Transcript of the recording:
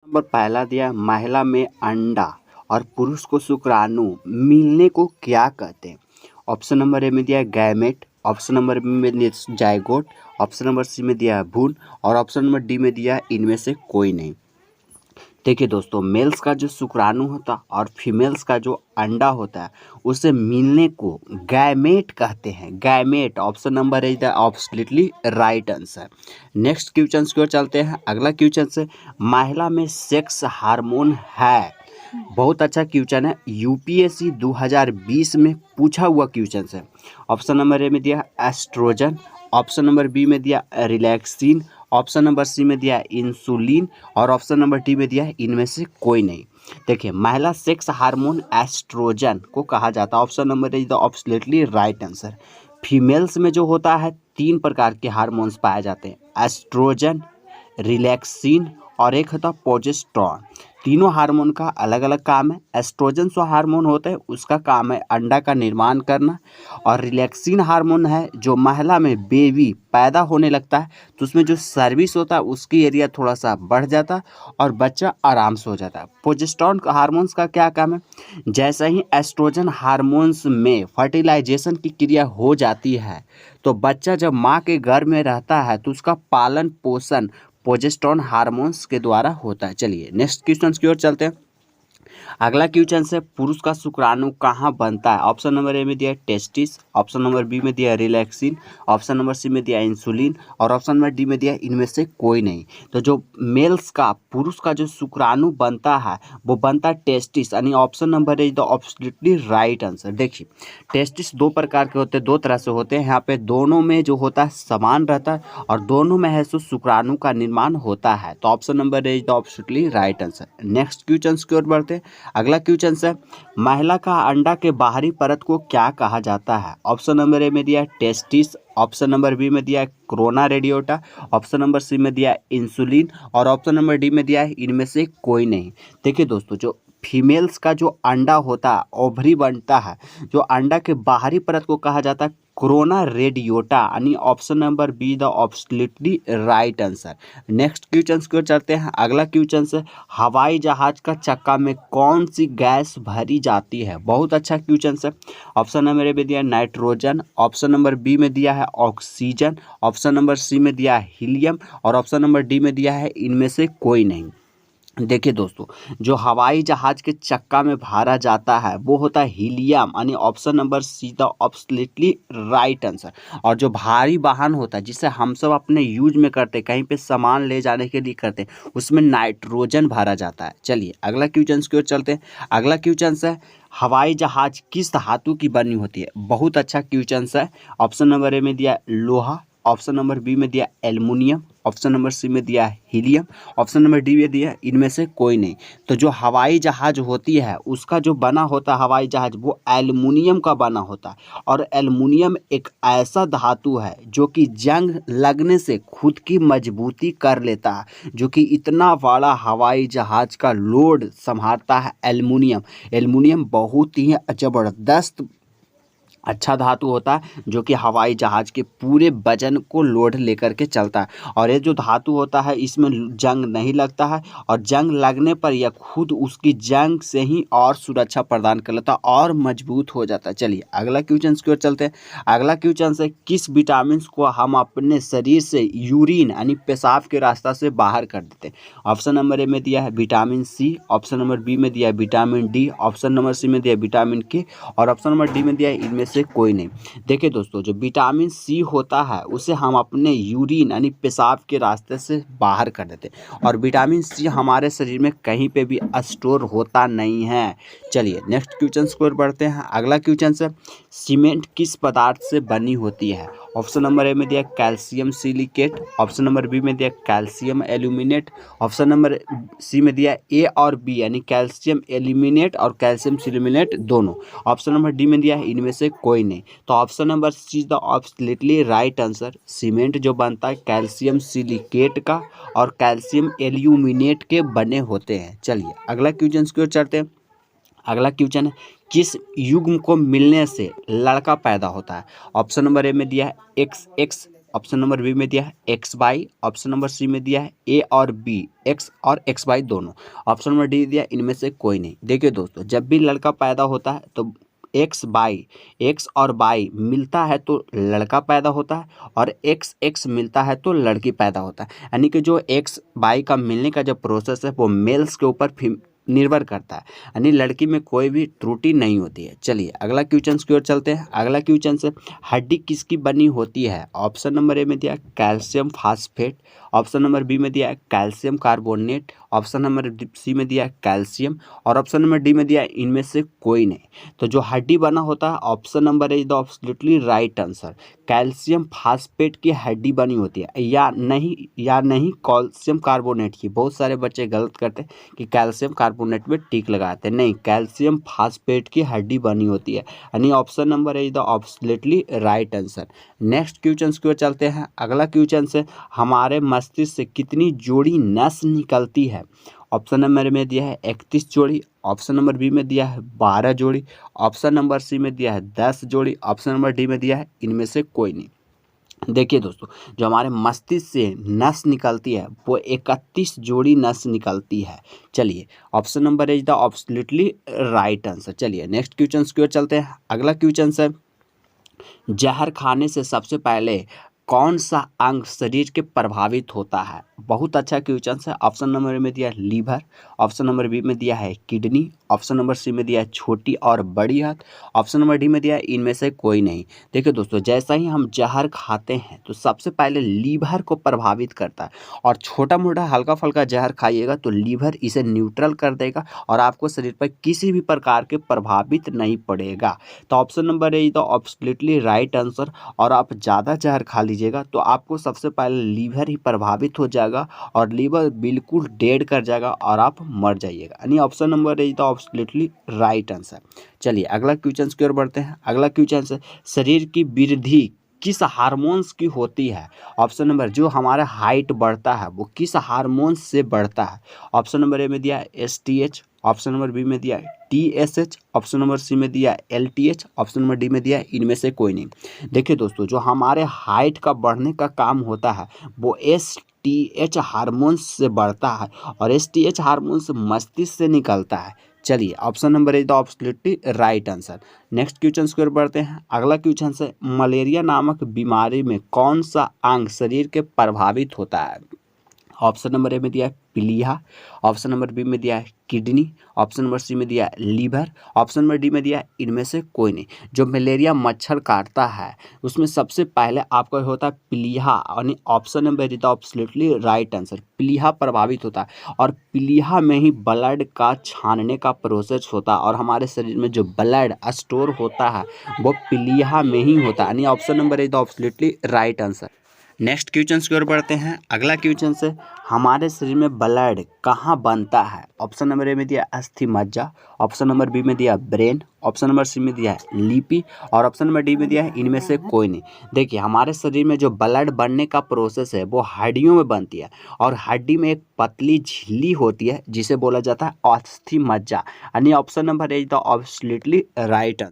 Number पहला दिया, महिला में अंडा और पुरुष को शुक्राणु मिलने को क्या कहते हैं? ऑप्शन नंबर ए में दिया है गैमेट, ऑप्शन नंबर बी में दिया जाइगोट, ऑप्शन नंबर सी में दिया है भ्रूण और ऑप्शन नंबर डी में दिया है इनमें से कोई नहीं। देखिए दोस्तों, मेल्स का जो शुक्राणु होता है और फीमेल्स का जो अंडा होता है उसे मिलने को गैमेट कहते हैं। Gamete, option number is the absolutely right answer. Next question की ओर चलते हैं। अगला क्वेश्चन से, महिला में सेक्स हार्मोन है। बहुत अच्छा क्वेश्चन है, यूपीएससी 2020 में पूछा हुआ क्वेश्चन है। ऑप्शन नंबर ए में दिया एस्ट्रोजन, ऑप्शन नंबर बी में दिया रिलैक्सिन, ऑप्शन नंबर सी में दिया इंसुलिन और ऑप्शन नंबर डी में दिया है इनमें से कोई नहीं। देखिए, महिला सेक्स हार्मोन एस्ट्रोजन को कहा जाता है। Option number is the absolutely right answer. Females में जो होता है 3 प्रकार के हार्मोन्स पाए जाते हैं, एस्ट्रोजन, रिलैक्सिन और एक होता प्रोजेस्टेरॉन। तीनों हार्मोन का अलग अलग काम है। एस्ट्रोजन जो हार्मोन होता है उसका काम है अंडा का निर्माण करना, और रिलैक्सिन हार्मोन है जो महिला में बेबी पैदा होने लगता है तो उसमें जो सर्विस होता है उसकी एरिया थोड़ा सा बढ़ जाता है और बच्चा आराम से हो जाता है। प्रोजेस्टेरॉन हार्मोन्स का क्या काम है? जैसे ही एस्ट्रोजन हार्मोन्स में फर्टिलाइजेशन की क्रिया हो जाती है तो बच्चा जब माँ के गर्भ में रहता है तो उसका पालन पोषण प्रोजेस्टेरॉन हार्मोन्स के द्वारा होता है। चलिए नेक्स्ट क्वेश्चन की ओर चलते हैं। अगला क्वेश्चन से, पुरुष का शुक्राणु कहाँ बनता है? ऑप्शन नंबर ए में दिया है टेस्टिस, ऑप्शन नंबर बी में दिया है रिलैक्सिन, ऑप्शन नंबर सी में दिया है इंसुलिन और ऑप्शन नंबर डी में दिया है इनमें से कोई नहीं। तो जो मेल्स का, पुरुष का जो शुक्राणु बनता है वो बनता है टेस्टिस, यानी option number is the absolutely right answer. देखिए, टेस्टिस 2 प्रकार के होते हैं, 2 तरह से होते हैं। यहाँ पे दोनों में जो होता है समान रहता है और दोनों में है सो शुक्राणु का निर्माण होता है। तो option number is the absolutely right answer. Next question की ओर बढ़ते हैं। अगला क्वेश्चन है, महिला का अंडा के बाहरी परत को क्या कहा जाता है? ऑप्शन नंबर ए में दिया है टेस्टिस, ऑप्शन नंबर बी में दिया है कोरोना रेडियोटा, ऑप्शन नंबर सी में दिया है इंसुलिन और ऑप्शन नंबर डी में दिया है इनमें से कोई नहीं। देखिए दोस्तों, जो फीमेल्स का जो अंडा होता है, ओवरी बनता है, जो अंडा के बाहरी परत को कहा जाता है कोरोना रेडियोटा, यानी option number be the absolutely right answer. Next question की ओर चलते हैं। अगला क्वेश्चन से, हवाई जहाज का चक्का में कौन सी गैस भरी जाती है? बहुत अच्छा क्वेश्चन है। ऑप्शन नंबर ए में दिया है नाइट्रोजन, ऑप्शन नंबर बी में दिया है ऑक्सीजन, ऑप्शन नंबर सी में दिया है हीलियम और ऑप्शन नंबर डी में दिया है इनमें से कोई नहीं। देखिए दोस्तों, जो हवाई जहाज के चक्का में भरा जाता है वो होता है हीलियम, यानी option number see the absolutely right answer. और जो भारी वाहन होता है जिसे हम सब अपने यूज में करते हैं, कहीं पे सामान ले जाने के लिए करते हैं, उसमें नाइट्रोजन भरा जाता है। चलिए अगला क्वेश्चन की ओर चलते हैं। अगला क्वेश्चन है, हवाई जहाज किस धातु की बनी होती है? बहुत अच्छा क्वेश्चन है। ऑप्शन नंबर ए में दिया लोहा, ऑप्शन नंबर बी में दिया एल्युमिनियम, ऑप्शन नंबर सी में दिया हीलियम, ऑप्शन नंबर डी में दिया इनमें से कोई नहीं। तो जो हवाई जहाज होती है उसका जो बना होता है हवाई जहाज वो एल्युमिनियम का बना होता है। और एल्युमिनियम एक ऐसा धातु है जो कि जंग लगने से खुद की मजबूती कर लेता है, जो कि इतना बड़ा हवाई जहाज का लोड संभालता है एल्युमिनियम। एल्युमिनियम बहुत ही ज़बरदस्त अच्छा धातु होता है जो कि हवाई जहाज के पूरे वजन को लोड लेकर के चलता है। और ये जो धातु होता है इसमें जंग नहीं लगता है, और जंग लगने पर यह खुद उसकी जंग से ही और सुरक्षा प्रदान कर लेता है और मजबूत हो जाता है। चलिए अगला क्वेश्चन की ओर चलते हैं। अगला क्वेश्चन है, किस विटामिन को हम अपने शरीर से यूरिन यानी पेशाब के रास्ता से बाहर कर देते हैं? ऑप्शन नंबर ए में दिया है vitamin C, option number B में दिया है vitamin D, option number C में दिया है विटामिन के और ऑप्शन नंबर डी में दिया है इनमें से कोई नहीं। देखिए दोस्तों, जो विटामिन सी होता है उसे हम अपने यूरिन यानी पेशाब के रास्ते से बाहर कर देते हैं, और विटामिन सी हमारे शरीर में कहीं पे भी स्टोर होता नहीं है। चलिए नेक्स्ट क्वेश्चन की ओर बढ़ते हैं। अगला क्वेश्चन है, सीमेंट किस पदार्थ से बनी होती है? ऑप्शन नंबर ए में दिया calcium silicate, option number B में दिया calcium aluminate, option number C में दिया ए और बी यानी कैल्शियम एल्यूमिनेट और कैल्शियम सिलिमिनेट दोनों, ऑप्शन नंबर डी में दिया है इनमें से कोई नहीं। तो option number see the absolutely right answer. Cement जो बनता है कैल्शियम सिलिकेट का और कैल्शियम एल्यूमिनेट के बने होते हैं। चलिए अगला क्वेश्चन की ओर चलते हैं। अगला क्वेश्चन है, किस युग्म को मिलने से लड़का पैदा होता है? ऑप्शन नंबर ए में दिया है X X option number B में दिया है X Y, option number C में दिया है ए और बी, एक्स और एक्स वाई दोनों, ऑप्शन नंबर डी दिया इनमें से कोई नहीं। देखिए दोस्तों, जब भी लड़का पैदा होता है तो एक्स और वाई मिलता है तो लड़का पैदा होता है, और एक्स एक्स मिलता है तो लड़की पैदा होता है। यानी कि जो एक्स वाई का मिलने का जो प्रोसेस है वो मेल्स के ऊपर निर्भर करता है, यानी लड़की में कोई भी त्रुटि नहीं होती है। चलिए अगला क्वेश्चन की ओर चलते हैं। अगला क्वेश्चन से, हड्डी किसकी बनी होती है? ऑप्शन नंबर ए में दिया calcium phosphate, option number B में दिया है calcium carbonate, option number C में दिया है कैल्शियम, और ऑप्शन नंबर डी में दिया है इनमें से कोई नहीं। तो जो हड्डी बना होता है, option number is the absolutely right answer. Calcium phosphate की हड्डी बनी होती है, या नहीं कैल्शियम कार्बोनेट की। बहुत सारे बच्चे गलत करते हैं कि कैल्शियम कार्बोनेट में टिक लगाते हैं, नहीं, कैल्शियम फास्फेट की हड्डी बनी होती है, यानी option number is the absolutely right answer. Next question की ओर चलते हैं। अगला क्वेश्चन से, हमारे मस्तिष्क से कितनी जोड़ी नस निकलती है? ऑप्शन नंबर में दिया है 31 जोड़ी, ऑप्शन नंबर बी में दिया है 12 जोड़ी, ऑप्शन नंबर सी में दिया है 10 जोड़ी, ऑप्शन नंबर डी में दिया है इनमें से कोई नहीं। देखिए दोस्तों, जो हमारे मस्तिष्क से नस निकलती है वो 31 जोड़ी नस निकलती है। चलिए option number is the absolutely right answer. चलिए नेक्स्ट क्वेश्चन की ओर चलते हैं। अगला क्वेश्चन है, जहर खाने से सबसे पहले कौन सा अंग शरीर के प्रभावित होता है? बहुत अच्छा क्वेश्चन है। ऑप्शन नंबर में दिया है लीवर, ऑप्शन नंबर बी में दिया है किडनी, ऑप्शन नंबर सी में दिया है छोटी और बड़ी आंत, ऑप्शन नंबर डी में दिया है इनमें से कोई नहीं। देखिए दोस्तों, जैसा ही हम जहर खाते हैं तो सबसे पहले लीवर को प्रभावित करता है, और छोटा मोटा हल्का फुल्का जहर खाइएगा तो लीवर इसे न्यूट्रल कर देगा और आपको शरीर पर किसी भी प्रकार के प्रभावित नहीं पड़ेगा। तो ऑप्शन नंबर ए तो एब्सोल्युटली राइट आंसर। और आप ज़्यादा जहर खा लीजिएगा तो आपको सबसे पहले लीवर ही प्रभावित हो जाएगा और लीवर बिल्कुल डेड कर जाएगा और आप मर जाइएगा, यानी ऑप्शन नंबर ए तो एब्सोल्युटली राइट आंसर। चलिए अगला क्वेश्चन की ओर बढ़ते हैं। अगला क्वेश्चन है, शरीर की वृद्धि किस हार्मोन्स की होती है? ऑप्शन नंबर, जो हमारा हाइट बढ़ता है वो किस हार्मोन्स से बढ़ता है? ऑप्शन नंबर ए में दिया है STH, ऑप्शन नंबर बी में दिया है TSH, ऑप्शन नंबर सी में दिया है LTH, ऑप्शन नंबर डी में दिया है इनमें से कोई नहीं। देखिए दोस्तों, जो हमारे हाइट का बढ़ने का काम होता है वो STH हार्मोन्स से बढ़ता है, और STH हार्मोन्स मस्तिष्क से निकलता है। चलिए option number is the absolutely right answer. Next question की ओर बढ़ते हैं। अगला क्वेश्चन है, मलेरिया नामक बीमारी में कौन सा अंग शरीर के प्रभावित होता है? ऑप्शन नंबर ए में दिया है प्लीहा, ऑप्शन नंबर बी में दिया है किडनी, ऑप्शन नंबर सी में दिया है लीवर, ऑप्शन नंबर डी में दिया है इनमें से कोई नहीं। जो मलेरिया मच्छर काटता है उसमें सबसे पहले आपका होता है प्लीहा, यानी option number is the absolutely right answer. प्लीहा प्रभावित होता है, और प्लीहा में ही ब्लड का छानने का प्रोसेस होता है, और हमारे शरीर में जो ब्लड स्टोर होता है वो प्लीहा में ही होता है, यानी option number is the absolutely right answer. Next question की ओर बढ़ते हैं। अगला क्वेश्चन से, हमारे शरीर में ब्लड कहाँ बनता है? ऑप्शन नंबर ए में दिया अस्थि मज्जा, ऑप्शन नंबर बी में दिया ब्रेन, ऑप्शन नंबर सी में दिया है लिपि, और ऑप्शन नंबर डी में दिया है इनमें से कोई नहीं। देखिए हमारे शरीर में जो ब्लड बनने का प्रोसेस है वो हड्डियों में बनती है, और हड्डी में एक पतली झिल्ली होती है जिसे बोला जाता है अस्थि मज्जा, यानी option number A the absolutely right.